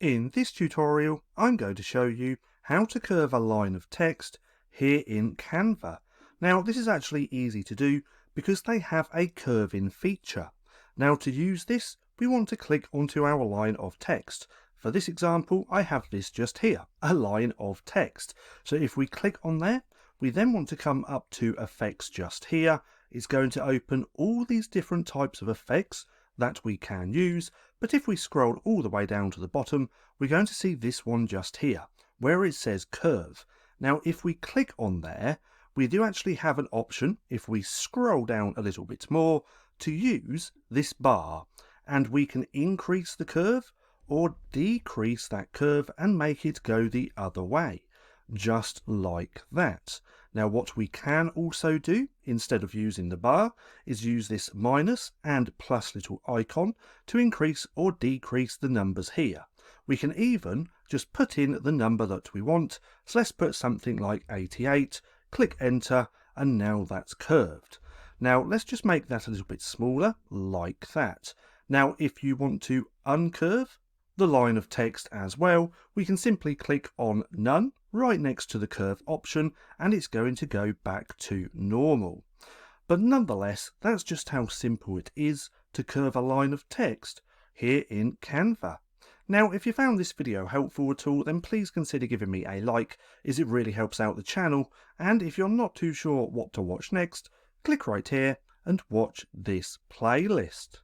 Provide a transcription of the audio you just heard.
In this tutorial, I'm going to show you how to curve a line of text here in Canva. Now, this is actually easy to do because they have a curving feature. Now, to use this, we want to click onto our line of text. For this example, I have this just here, a line of text. So if we click on there, we then want to come up to effects just here. It's going to open all these different types of effects that we can use, but if we scroll all the way down to the bottom, we're going to see this one just here, where it says curve. Now, if we click on there, we do actually have an option, if we scroll down a little bit more, to use this bar, and we can increase the curve or decrease that curve and make it go the other way, just like that. Now, what we can also do, instead of using the bar, is use this minus and plus little icon to increase or decrease the numbers here. We can even just put in the number that we want. So let's put something like 88, click enter, and now that's curved. Now, let's just make that a little bit smaller, like that. Now, if you want to uncurve the line of text as well, we can simply click on none right next to the curve option and it's going to go back to normal. But nonetheless, that's just how simple it is to curve a line of text here in Canva. Now, if you found this video helpful at all, then please consider giving me a like, as it really helps out the channel. And if you're not too sure what to watch next, click right here and watch this playlist.